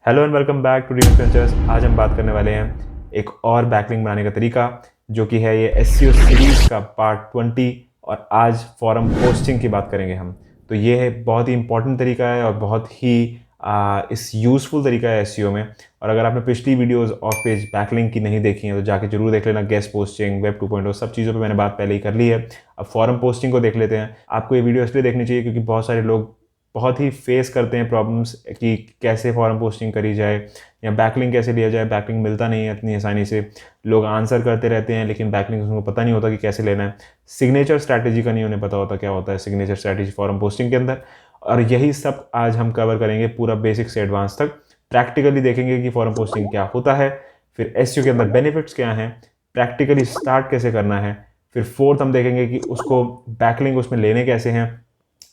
Hello and welcome back to Dream Ventures. आज हम बात करने वाले हैं एक और बैकलिंक बनाने का तरीका, जो कि है ये एसईओ सीरीज का पार्ट 20। और आज फॉरम पोस्टिंग की बात करेंगे हम। तो ये है बहुत ही इंपॉर्टेंट तरीका है और बहुत ही इस यूज़फुल तरीका है एसईओ में। और अगर आपने पिछली वीडियोस ऑफ पेज बैकलिंक की नहीं देखी हैं तो जाके जरूर देख लेना। गेस्ट पोस्टिंग, वेब 2.0 सब चीज़ों पे मैंने बात पहले ही कर ली है। अब फॉरम पोस्टिंग को देख लेते हैं। आपको ये वीडियो इसलिए देखनी चाहिए क्योंकि बहुत सारे लोग बहुत ही फेस करते हैं प्रॉब्लम्स कि कैसे फॉरम पोस्टिंग करी जाए या बैकलिंक कैसे लिया जाए। बैकलिंक मिलता नहीं है इतनी आसानी से। लोग आंसर करते रहते हैं लेकिन बैकलिंक उनको पता नहीं होता कि कैसे लेना है। सिग्नेचर स्ट्रैटेजी का नहीं उन्हें पता होता क्या होता है सिग्नेचर स्ट्रैटेजी फॉरम पोस्टिंग के अंदर। और यही सब आज हम कवर करेंगे पूरा बेसिक से एडवांस तक। प्रैक्टिकली देखेंगे कि फॉरम पोस्टिंग क्या होता है, फिर एसईओ के अंदर बेनिफिट्स क्या हैं, प्रैक्टिकली स्टार्ट कैसे करना है, फिर फोर्थ हम देखेंगे कि उसको बैकलिंक उसमें लेने कैसे हैं,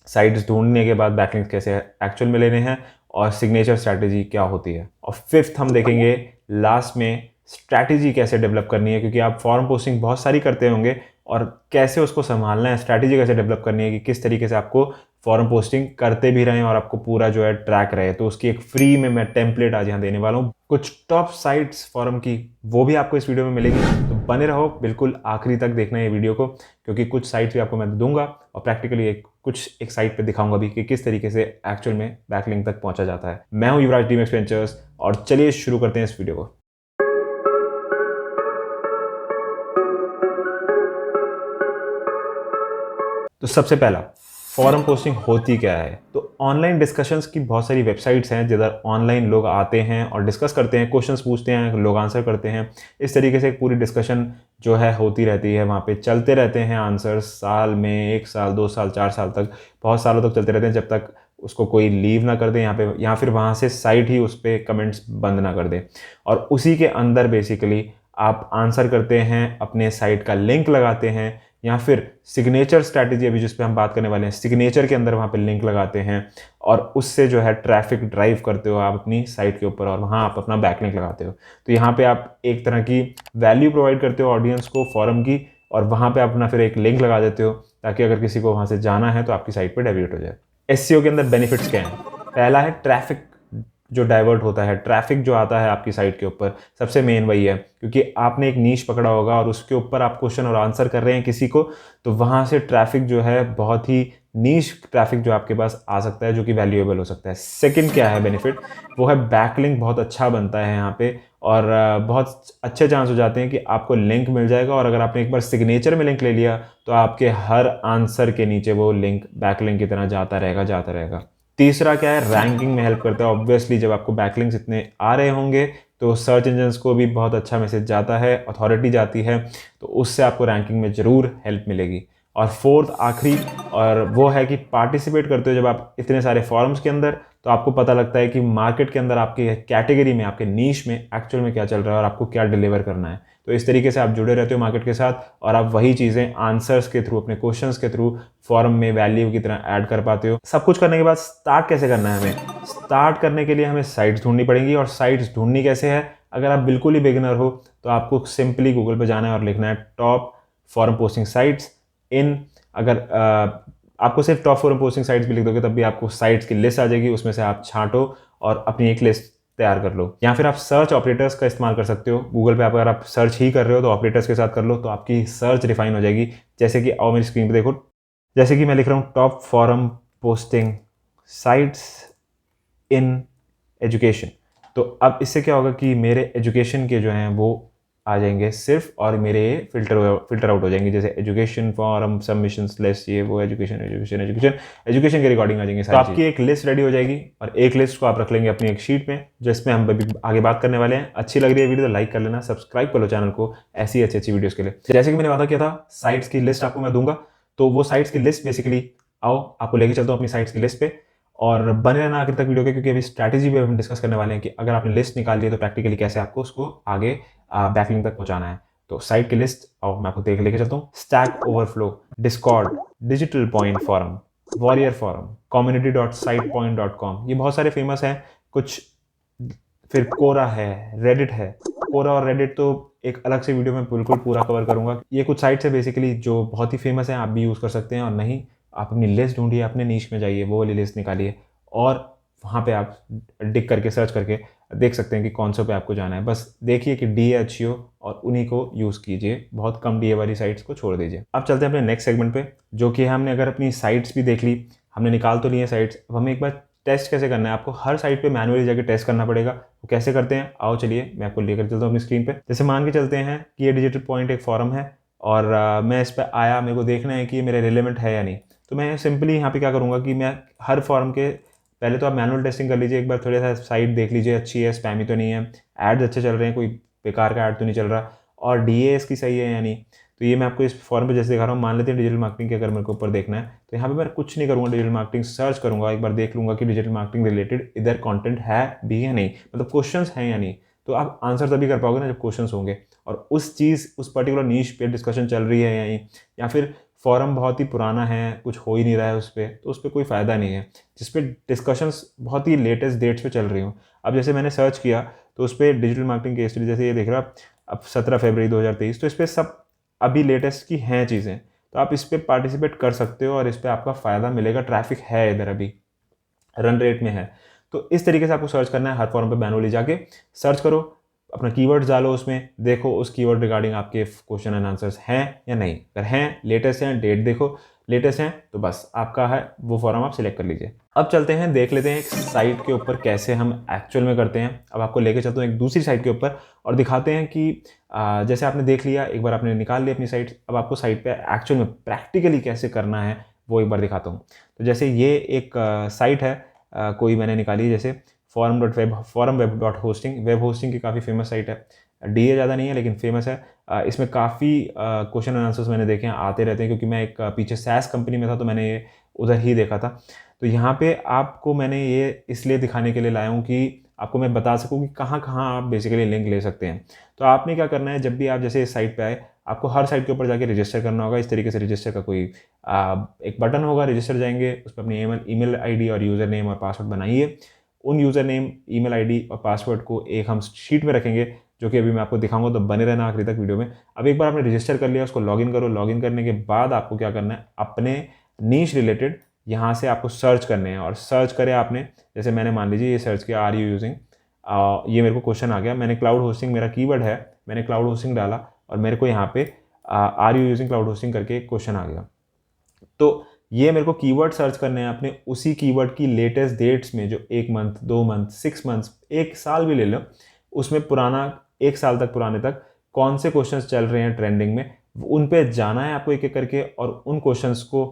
साइट्स ढूंढने के बाद बैकलिंक्स कैसे एक्चुअल में लेने हैं, और सिग्नेचर स्ट्रैटेजी क्या होती है। और फिफ्थ हम देखेंगे लास्ट में स्ट्रैटेजी कैसे डेवलप करनी है, क्योंकि आप फॉर्म पोस्टिंग बहुत सारी करते होंगे और कैसे उसको संभालना है, स्ट्रैटेजी कैसे डेवलप करनी है कि किस तरीके से आपको फॉर्म पोस्टिंग करते भी रहें और आपको पूरा जो है ट्रैक रहे। तो उसकी एक फ्री में मैं टेम्पलेट आज यहाँ देने वाला हूँ, कुछ टॉप साइट्स फॉरम की, वो भी आपको इस वीडियो में मिलेगी। तो बने रहो, बिल्कुल आखिरी तक देखना है ये वीडियो को, क्योंकि कुछ साइट्स भी आपको मैं दूंगा और प्रैक्टिकली एक साइट पे दिखाऊंगा भी कि किस तरीके से एक्चुअल में बैकलिंक तक पहुंचा जाता है। मैं हूं युवराज ड्रीम वेंचर्स और चलिए शुरू करते हैं इस वीडियो को। तो सबसे पहला, फॉरम पोस्टिंग होती क्या है। तो ऑनलाइन डिस्कशंस की बहुत सारी वेबसाइट्स हैं जिधर ऑनलाइन लोग आते हैं और डिस्कस करते हैं, क्वेश्चंस पूछते हैं, लोग आंसर करते हैं। इस तरीके से एक पूरी डिस्कशन जो है होती रहती है, वहाँ पे चलते रहते हैं आंसर्स। साल में 1 साल 2 साल 4 साल तक, बहुत सालों तक चलते रहते हैं, जब तक उसको कोई लीव ना कर दे यहाँ पे, या फिर वहाँ से साइट ही उस पर कमेंट्स बंद ना कर दे। और उसी के अंदर बेसिकली आप आंसर करते हैं, अपने साइट का लिंक लगाते हैं, या फिर सिग्नेचर स्ट्रैटेजी अभी जिस पे हम बात करने वाले हैं, सिग्नेचर के अंदर वहाँ पे लिंक लगाते हैं और उससे जो है ट्रैफिक ड्राइव करते हो आप अपनी साइट के ऊपर, और वहाँ आप अपना बैकलिंक लगाते हो। तो यहाँ पे आप एक तरह की वैल्यू प्रोवाइड करते हो ऑडियंस को फॉरम की, और वहाँ पे अपना फिर एक लिंक लगा देते हो ताकि अगर किसी को वहाँ से जाना है तो आपकी साइट पर डाइवर्ट हो जाए। एसईओ के अंदर बेनिफिट्स क्या हैं? पहला है ट्रैफिक जो डाइवर्ट होता है, ट्रैफिक जो आता है आपकी साइट के ऊपर, सबसे मेन वही है। क्योंकि आपने एक नीश पकड़ा होगा और उसके ऊपर आप क्वेश्चन और आंसर कर रहे हैं किसी को, तो वहाँ से ट्रैफिक जो है बहुत ही नीश ट्रैफिक जो आपके पास आ सकता है, जो कि वैल्यूएबल हो सकता है। सेकंड क्या है बेनिफिट, वो है बैकलिंक बहुत अच्छा बनता है यहाँ पे, और बहुत अच्छे चांस हो जाते हैं कि आपको लिंक मिल जाएगा। और अगर आपने एक बार सिग्नेचर में लिंक ले लिया तो आपके हर आंसर के नीचे वो लिंक बैकलिंक की तरह जाता रहेगा। तीसरा क्या है, रैंकिंग में हेल्प करता है। ऑब्वियसली जब आपको बैकलिंक्स इतने आ रहे होंगे तो सर्च इंजन्स को भी बहुत अच्छा मैसेज जाता है, अथॉरिटी जाती है, तो उससे आपको रैंकिंग में ज़रूर हेल्प मिलेगी। और फोर्थ आखिरी, और वो है कि पार्टिसिपेट करते हो जब आप इतने सारे फॉरम्स के अंदर, तो आपको पता लगता है कि मार्केट के अंदर आपके कैटेगरी में, आपके नीश में एक्चुअल में क्या चल रहा है और आपको क्या डिलीवर करना है। तो इस तरीके से आप जुड़े रहते हो मार्केट के साथ, और आप वही चीज़ें आंसर्स के थ्रू, अपने क्वेश्चंस के थ्रू फॉरम में वैल्यू की तरह ऐड कर पाते हो। सब कुछ करने के बाद स्टार्ट कैसे करना है हमें? स्टार्ट करने के लिए हमें साइट्स ढूंढनी पड़ेंगी। और साइट्स ढूंढनी कैसे है? अगर आप बिल्कुल ही बिगिनर हो तो आपको सिंपली गूगल पे जाना है और लिखना है top forum posting sites in. अगर आपको सिर्फ टॉप फॉरम पोस्टिंग साइट्स भी लिख दोगे तब भी आपको साइट्स की लिस्ट आ जाएगी, उसमें से आप छांटो और अपनी एक लिस्ट तैयार कर लो। या फिर आप सर्च ऑपरेटर्स का इस्तेमाल कर सकते हो। गूगल पे अगर आप सर्च ही कर रहे हो तो ऑपरेटर्स के साथ कर लो, तो आपकी सर्च रिफाइन हो जाएगी। जैसे कि आओ मेरी स्क्रीन पे देखो, जैसे कि मैं लिख रहा हूँ top forum posting sites in education. तो अब इससे क्या होगा कि मेरे एजुकेशन के जो हैं वो आ जाएंगे सिर्फ, और मेरे फिल्टर आउट हो जाएंगे। जैसे एजुकेशन फॉरम सबमिशंस लिस्ट, ये वो एजुकेशन के रिकॉर्डिंग आ जाएंगे। तो आपकी एक लिस्ट रेडी हो जाएगी, और एक लिस्ट को आप रख लेंगे अपनी एक शीट में, जिसमें हम अभी आगे बात करने वाले हैं। अच्छी लग रही है वीडियो तो लाइक कर लेना, सब्सक्राइब कर लो चैनल को ऐसी अच्छी वीडियोस के लिए। जैसे कि मैंने वादा किया था, साइट्स की लिस्ट आपको मैं दूंगा, तो वो साइट्स की लिस्ट बेसिकली, आओ आपको लेके चलता हूँ अपनी साइट्स की लिस्ट पे, और बने रहना आखिर तक वीडियो के, क्योंकि अभी स्ट्रैटेजी पे हम डिस्कस करने वाले हैं कि अगर आपने लिस्ट निकाल ली है तो प्रैक्टिकली कैसे आपको उसको आगे बैकलिंक तक पहुंचाना है। तो साइट की लिस्ट और मैं आपको देख लेके चलता हूँ। Stack Overflow, Discord, Digital Point Forum, Warrior Forum, community.sitepoint.com, ये बहुत सारे फेमस हैं कुछ। फिर कोरा है, रेडिट है। कोरा और रेडिट तो एक अलग से वीडियो में बिल्कुल पूरा कवर करूंगा। ये कुछ साइट्स है बेसिकली जो बहुत ही फेमस हैं, आप भी यूज़ कर सकते हैं। और नहीं, आप अपनी लिस्ट ढूंढिए, अपने नीश में जाइए, वो वाली लिस्ट निकालिए और वहाँ पे आप डिग करके सर्च करके देख सकते हैं कि कौन से पे आपको जाना है। बस देखिए कि डी अच्छी हो और उन्हीं को यूज़ कीजिए, बहुत कम डी वाली साइट्स को छोड़ दीजिए। अब चलते हैं अपने नेक्स्ट सेगमेंट पे, जो कि हमने अगर अपनी साइट्स भी देख ली, हमने निकाल तो ली है साइट्स, अब हमें एक बार टेस्ट कैसे करना है। आपको हर साइट पे मैनुअली जाके टेस्ट करना पड़ेगा। वो कैसे करते हैं, आओ चलिए मैं आपको लेकर चलता हूँ अपनी स्क्रीन पे। जैसे मान के चलते हैं कि ये डिजिटल पॉइंट एक फॉरम है और मैं इस पर आया, मेरे को देखना है कि ये मेरे रिलेवेंट है या नहीं। तो मैं सिंपली यहाँ पे क्या करूँगा कि मैं हर फॉरम के पहले तो आप मैनुअल टेस्टिंग कर लीजिए, एक बार थोड़ा सा साइट देख लीजिए अच्छी है, स्पैमी तो नहीं है, एड्स अच्छे चल रहे हैं, कोई बेकार का ऐड तो नहीं चल रहा, और डीए इसकी सही है या नहीं। तो ये मैं आपको इस फॉर्म पे जैसे दिखा रहा हूँ, मान लेते हैं डिजिटल मार्केटिंग के अगर मेरे को ऊपर देखना है तो यहाँ पे मैं कुछ नहीं करूँगा, डिजिटल मार्केटिंग सर्च करूँगा, एक बार देख लूँगा कि डिजिटल मार्केटिंग रिलेटेड इधर कंटेंट है भी या नहीं, मतलब क्वेश्चंस हैं या नहीं। तो आप आंसर तभी कर पाओगे ना जब क्वेश्चंस होंगे, और उस चीज़ उस पर्टिकुलर नीश पे डिस्कशन चल रही है या नहीं, या फिर फॉरम बहुत ही पुराना है, कुछ हो ही नहीं रहा है उस पर, तो उस पर कोई फ़ायदा नहीं है। जिस पे डिस्कशंस बहुत ही लेटेस्ट डेट्स पे चल रही हूँ, अब जैसे मैंने सर्च किया तो उस पर डिजिटल मार्केटिंग केस स्टडी जैसे ये देख रहा, अब 17 फरवरी 2023, तो इस पर सब अभी लेटेस्ट की हैं चीज़ें, तो आप इस पर पार्टिसिपेट कर सकते हो और इस पर आपका फ़ायदा मिलेगा। ट्रैफिक है इधर, अभी रन रेट में है। तो इस तरीके से आपको सर्च करना है, हर फॉर्म पे मैनुअली जाके सर्च करो, अपना कीवर्ड्स डालो उसमें, देखो उस कीवर्ड रिगार्डिंग आपके क्वेश्चन एंड आंसर्स हैं या नहीं। अगर हैं, लेटेस्ट हैं, डेट देखो, लेटेस्ट हैं तो बस आपका है वो फॉर्म आप सिलेक्ट कर लीजिए। अब चलते हैं, देख लेते हैं एक साइट के ऊपर कैसे हम एक्चुअल में करते हैं। अब आपको लेके चलता हूँ एक दूसरी साइट के ऊपर और दिखाते हैं कि जैसे आपने देख लिया, एक बार आपने निकाल लिया अपनी साइट, अब आपको साइट पे एक्चुअल में प्रैक्टिकली कैसे करना है वो एक बार दिखाता हूँ। तो जैसे ये एक साइट है, कोई मैंने निकाली जैसे forum.web.hosting, वेब होस्टिंग की काफ़ी फेमस साइट है। डीए ज़्यादा नहीं है लेकिन फेमस है। इसमें काफ़ी क्वेश्चन एंड आंसर्स मैंने देखे हैं, आते रहते हैं, क्योंकि मैं एक पीछे सैस कंपनी में था तो मैंने ये उधर ही देखा था। तो यहाँ पे आपको मैंने ये इसलिए दिखाने के लिए लाया हूँ कि आपको मैं बता सकूँ कि कहाँ कहाँ आप बेसिकली लिंक ले सकते हैं। तो आपने क्या करना है, जब भी आप जैसे इस साइट पे आए, आपको हर साइट के ऊपर जाके रजिस्टर करना होगा। इस तरीके से रजिस्टर का कोई एक बटन होगा, रजिस्टर जाएंगे, उस पर अपनी ईमेल आईडी और यूज़र नेम और पासवर्ड बनाइए। उन यूज़र नेम, ईमेल आईडी और पासवर्ड को एक हम शीट में रखेंगे, जो कि अभी मैं आपको दिखाऊंगा, तो बने रहना आखिरी तक वीडियो में। अब एक बार आपने रजिस्टर कर लिया, उसको लॉगिन करो। लॉगिन करने के बाद आपको क्या करना है, अपने नीश रिलेटेड यहाँ से आपको सर्च करने हैं। और सर्च करें आपने, जैसे मैंने मान लीजिए ये सर्च किया, आर यू यूजिंग, ये मेरे को क्वेश्चन आ गया, मैंने क्लाउड होस्टिंग, मेरा कीवर्ड है, मैंने क्लाउड होस्टिंग डाला और मेरे को यहाँ पे are you using cloud hosting करके एक क्वेश्चन आ गया। तो ये मेरे को कीवर्ड सर्च करने हैं अपने, उसी कीवर्ड की लेटेस्ट डेट्स में, जो 1 मंथ, 2 मंथ, 6 मंथ्स, 1 साल भी ले लो, उसमें पुराना 1 साल तक पुराने तक कौन से क्वेश्चंस चल रहे हैं ट्रेंडिंग में, उन पे जाना है आपको एक एक करके और उन क्वेश्चंस को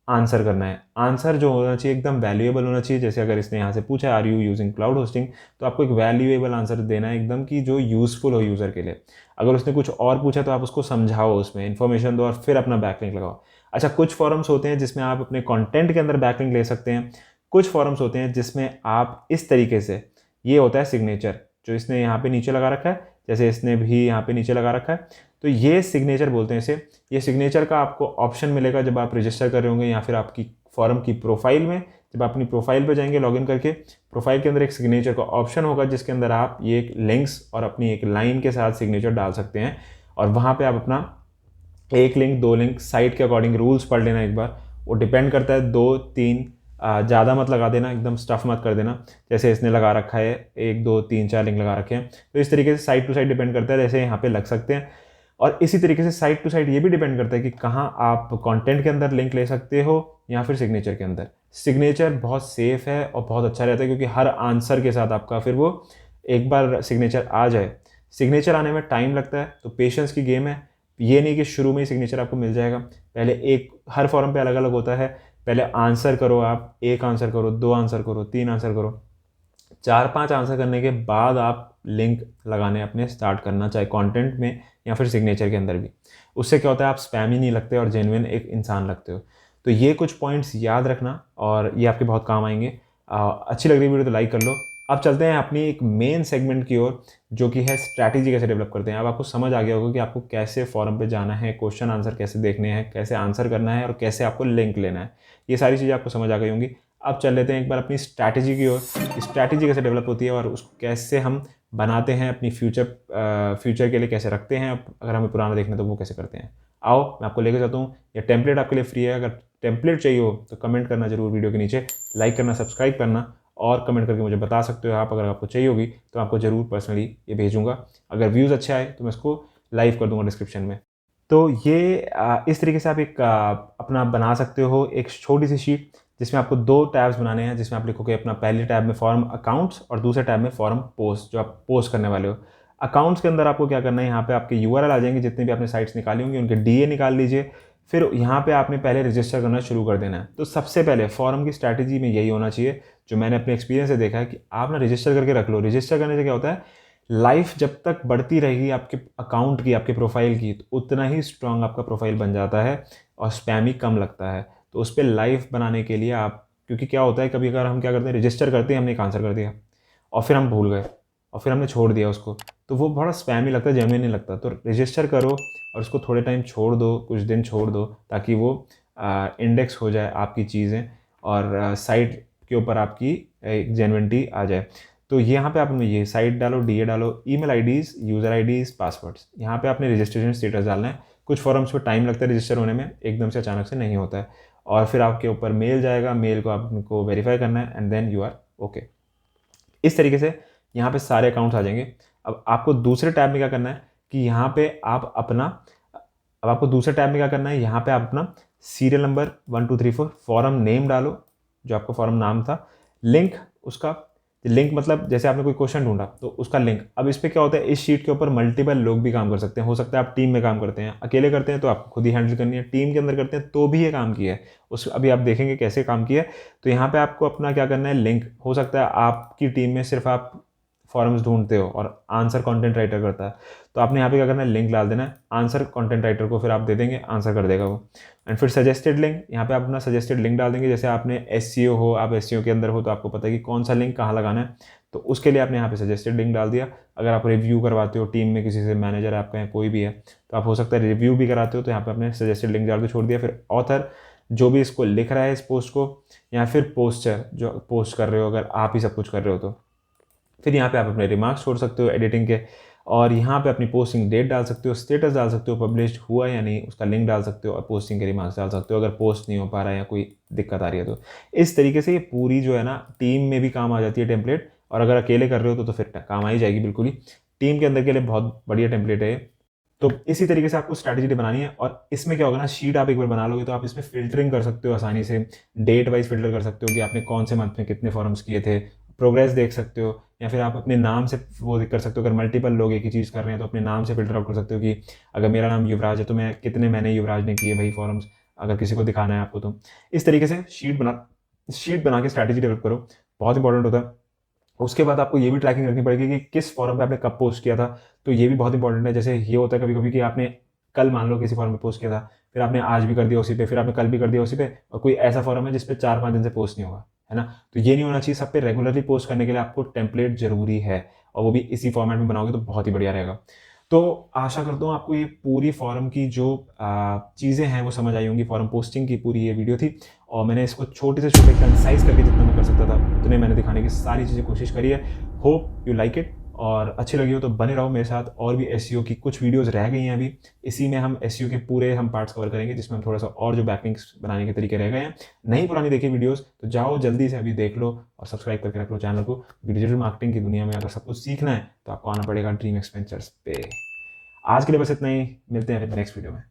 आंसर करना है। आंसर जो होना चाहिए एकदम वैल्यूएबल होना चाहिए। जैसे अगर इसने यहाँ से पूछा है are you using cloud hosting, तो आपको एक वैल्यूएबल आंसर देना है एकदम, कि जो यूजफुल हो यूज़र के लिए। अगर उसने कुछ और पूछा तो आप उसको समझाओ, उसमें इन्फॉर्मेशन दो और फिर अपना बैकलिंक लगाओ। अच्छा, कुछ फॉरम्स होते हैं जिसमें आप अपने कंटेंट के अंदर बैकलिंक ले सकते हैं। कुछ फॉरम्स होते हैं जिसमें आप इस तरीके से, ये होता है सिग्नेचर, जो इसने यहाँ पे नीचे लगा रखा है, जैसे इसने भी यहाँ पे नीचे लगा रखा है, तो ये सिग्नेचर बोलते हैं इसे। ये सिग्नेचर का आपको ऑप्शन मिलेगा जब आप रजिस्टर कर रहे होंगे, या फिर आपकी फॉरम की प्रोफाइल में, जब आप अपनी प्रोफाइल पे जाएंगे लॉगिन करके, प्रोफाइल के अंदर एक सिग्नेचर का ऑप्शन होगा, जिसके अंदर आप ये एक लिंक्स और अपनी एक लाइन के साथ सिग्नेचर डाल सकते हैं। और वहाँ पे आप अपना 1 लिंक, 2 लिंक, साइट के अकॉर्डिंग रूल्स पढ़ लेना एक बार, वो डिपेंड करता है, 2 3, ज़्यादा मत लगा देना, एकदम स्टफ मत कर देना। जैसे इसने लगा रखा है 1 2 3 4 लिंक लगा रखे हैं, तो इस तरीके से साइट टू साइट डिपेंड करता है, जैसे यहाँ पे लग सकते हैं। और इसी तरीके से साइट टू साइट ये भी डिपेंड करता है कि कहाँ आप कंटेंट के अंदर लिंक ले सकते हो या फिर सिग्नेचर के अंदर। सिग्नेचर बहुत सेफ है और बहुत अच्छा रहता है, क्योंकि हर आंसर के साथ आपका फिर वो एक बार सिग्नेचर आ जाए, सिग्नेचर आने में टाइम लगता है, तो पेशेंस की गेम है। ये नहीं कि शुरू में ही सिग्नेचर आपको मिल जाएगा, पहले एक, हर फॉर्म पे अलग अलग होता है, पहले आंसर करो आप, 1 आंसर करो, 2 आंसर करो, 3 आंसर करो, 4-5 आंसर करने के बाद आप लिंक लगाने अपने स्टार्ट करना, चाहे कंटेंट में या फिर सिग्नेचर के अंदर भी। उससे क्या होता है, आप स्पैम ही नहीं लगते और जेन्युइन एक इंसान लगते हो। तो ये कुछ पॉइंट्स याद रखना और ये आपके बहुत काम आएंगे। अच्छी लग रही वीडियो तो लाइक कर लो। अब चलते हैं अपनी एक मेन सेगमेंट की ओर, जो कि है स्ट्रैटेजी कैसे डेवलप करते हैं। अब आपको समझ आ गया होगा कि आपको कैसे फॉरम पे जाना है, क्वेश्चन आंसर कैसे देखने हैं, कैसे आंसर करना है और कैसे आपको लिंक लेना है। ये सारी चीज़ें आपको समझ आ गई होंगी। अब चल लेते हैं एक बार अपनी स्ट्रैटेजी की ओर। स्ट्रैटेजी कैसे डेवलप होती है और उसको कैसे हम बनाते हैं, अपनी फ्यूचर के लिए कैसे रखते हैं, अगर हमें पुराना देखना तो वो कैसे करते हैं। आओ मैं आपको लेकर जाता हूँ। ये टेम्पलेट आपके लिए फ्री है, अगर टेम्पलेट चाहिए हो तो कमेंट करना जरूर वीडियो के नीचे, लाइक करना, सब्सक्राइब करना और कमेंट करके मुझे बता सकते हो आप। अगर आपको चाहिए होगी तो आपको ज़रूर पर्सनली ये भेजूँगा। अगर व्यूज़ अच्छे आए तो मैं इसको लाइव कर दूँगा डिस्क्रिप्शन में। तो ये इस तरीके से आप एक अपना बना सकते हो एक छोटी-सी शीट, जिसमें आपको 2 टैब्स बनाने हैं, जिसमें आप लिखोगे अपना पहले टैब में फॉर्म अकाउंट्स और दूसरे टैब में फॉर्म पोस्ट, जो आप पोस्ट करने वाले हो। अकाउंट्स के अंदर आपको क्या करना है, यहाँ पे आपके यूआरएल आ जाएँगे, जितनी भी आपने साइट्स निकाली होंगी उनके डीए निकाल लीजिए। फिर यहाँ पे आपने पहले रजिस्टर करना शुरू कर देना है। तो सबसे पहले फॉर्म की स्ट्रैटेजी में यही होना चाहिए, जो मैंने अपने एक्सपीरियंस से देखा है, कि आप ना रजिस्टर करके रख लो। रजिस्टर करने से क्या होता है, लाइफ जब तक बढ़ती रहेगी आपके अकाउंट की, आपके प्रोफाइल की, तो उतना ही स्ट्रांग आपका प्रोफाइल बन जाता है और स्पैम ही कम लगता है। तो उस पर लाइफ बनाने के लिए आप, क्योंकि क्या होता है कभी अगर हम क्या करते हैं, रजिस्टर करते हैं, हमने एक आंसर कर दिया और फिर हम भूल गए और फिर हमने छोड़ दिया उसको, तो वो बड़ा स्पैम ही लगता है, जेन्युइन नहीं लगता। तो रजिस्टर करो और उसको थोड़े टाइम छोड़ दो, कुछ दिन छोड़ दो, ताकि वो इंडेक्स हो जाए आपकी चीज़ें और साइट के ऊपर आपकी एक जेन्युइनिटी आ जाए। तो यहाँ पे आपने ये साइट डालो, डीए डालो, email IDs, user IDs, passwords. यहाँ पे आपने रजिस्ट्रेशन स्टेटस डालना है। कुछ फॉर्म्स पे टाइम लगता है रजिस्टर होने में, एकदम से अचानक से नहीं होता है। और फिर आपके ऊपर मेल जाएगा, मेल को आपको वेरीफाई करना है and then you are okay. इस तरीके से यहाँ पे सारे अकाउंट्स आ जाएंगे। अब आपको दूसरे टैब में क्या करना है कि यहाँ पे आप अपना, अब आपको दूसरे टैब में क्या करना है, यहाँ पे आप अपना सीरियल नंबर 1 2 3 4 फॉर्म नेम डालो, जो आपका फॉर्म नाम था, लिंक उसका, लिंक मतलब जैसे आपने कोई क्वेश्चन ढूंढा तो उसका लिंक। अब इस पर क्या होता है, इस शीट के ऊपर मल्टीपल लोग भी काम कर सकते हैं। हो सकता है आप टीम में काम करते हैं, अकेले करते हैं तो आपको खुद ही हैंडल करनी है, टीम के अंदर करते हैं तो भी ये काम किया है उस, अभी आप देखेंगे कैसे काम किया है। तो यहाँ पे आपको अपना क्या करना है, लिंक, हो सकता है आपकी टीम में सिर्फ आप फॉर्म्स ढूंढते हो और आंसर कंटेंट राइटर करता है, तो आपने यहाँ पे क्या करना है, लिंक डाल देना है आंसर कंटेंट राइटर को, फिर आप दे देंगे, आंसर कर देगा वो। एंड फिर सजेस्टेड लिंक, यहाँ पे आप अपना सजेस्टेड लिंक डाल देंगे। जैसे आपने एसईओ हो, आप एसईओ के अंदर हो तो आपको पता है कि कौन सा लिंक कहाँ लगाना है, तो उसके लिए आपने यहाँ पे सजेस्टेड लिंक डाल दिया। अगर आप रिव्यू करवाते हो टीम में किसी से, मैनेजर आपका है, कोई भी है, तो आप हो सकता है रिव्यू भी कराते हो, तो यहाँ पे आपने सजेस्टेड लिंक डाल के छोड़ दिया। फिर ऑथर, जो भी इसको लिख रहा है इस पोस्ट को, या फिर पोस्टर जो पोस्ट कर रहे हो, अगर आप ही सब कुछ कर रहे हो तो फिर यहाँ पे आप अपने रिमार्क्स छोड़ सकते हो एडिटिंग के, और यहाँ पे अपनी पोस्टिंग डेट डाल सकते हो, स्टेटस डाल सकते हो, पब्लिश हुआ या नहीं उसका लिंक डाल सकते हो, और पोस्टिंग के रिमार्क्स डाल सकते हो अगर पोस्ट नहीं हो पा रहा है या कोई दिक्कत आ रही है तो। इस तरीके से ये पूरी जो है ना, टीम में भी काम आ जाती है टेम्पलेट, और अगर अकेले कर रहे हो तो फिर काम आ ही जाएगी बिल्कुल ही। टीम के अंदर के लिए बहुत बढ़िया टेम्पलेट है ये। तो इसी तरीके से आपको स्ट्रैटेजी बनानी है। और इसमें क्या होगा ना, शीट आप एक बार बना लोगे तो आप इसमें फिल्टरिंग कर सकते हो आसानी से, डेट वाइज फिल्टर कर सकते हो कि आपने कौन से मंथ में कितने फॉर्म्स किए थे, प्रोग्रेस देख सकते हो, या फिर आप अपने नाम से वो कर सकते हो। अगर मल्टीपल लोग एक ही चीज़ कर रहे हैं तो अपने नाम से फिल्टर आउट कर सकते हो कि अगर मेरा नाम युवराज है तो मैं कितने मैंने युवराज ने किए भाई फॉर्म्स, अगर किसी को दिखाना है आपको तो। इस तरीके से शीट बना के स्ट्रैटेजी डेवलप करो, बहुत इंपॉर्टेंट होता है। उसके बाद आपको ये भी ट्रैकिंग रखनी पड़ेगी कि किस फॉर्म पे आपने कब पोस्ट किया था, तो ये भी बहुत इंपॉर्टेंट है। जैसे ये होता है कभी कभी कि आपने कल मान लो किसी फॉर्म पे पोस्ट किया था, फिर आपने आज भी कर दिया उसी पे, फिर आपने कल भी कर दिया उसी पे, और कोई ऐसा फॉर्म है जिस पे 4 5 दिन से पोस्ट नहीं होगा, है ना। तो ये नहीं होना चाहिए। सब पे रेगुलरली पोस्ट करने के लिए आपको टेम्पलेट जरूरी है, और वो भी इसी फॉर्मेट में बनाओगे तो बहुत ही बढ़िया रहेगा। तो आशा करता हूँ आपको ये पूरी फॉर्म की जो चीज़ें हैं वो समझ आई होंगी। फॉर्म पोस्टिंग की पूरी ये वीडियो थी, और मैंने इसको छोटे से छोटे कंसाइज करके जितना मैं कर सकता था उतने मैंने दिखाने की सारी चीज़ें कोशिश करी है। होप यू लाइक इट, और अच्छी लगी हो तो बने रहो मेरे साथ। और भी एसईओ की कुछ वीडियोस रह गई हैं अभी, इसी में हम एसईओ के पूरे हम पार्ट्स कवर करेंगे, जिसमें हम थोड़ा सा और जो बैकलिंक्स बनाने के तरीके रह गए हैं, नहीं पुरानी देखी वीडियोस तो जाओ जल्दी से अभी देख लो और सब्सक्राइब करके रख लो चैनल को। डिजिटल मार्केटिंग की दुनिया में अगर सब कुछ सीखना है तो आपको आना पड़ेगा ड्रीम एक्सपेंचर्स पे। आज के लिए बस इतना ही, मिलते हैं फिर नेक्स्ट वीडियो में।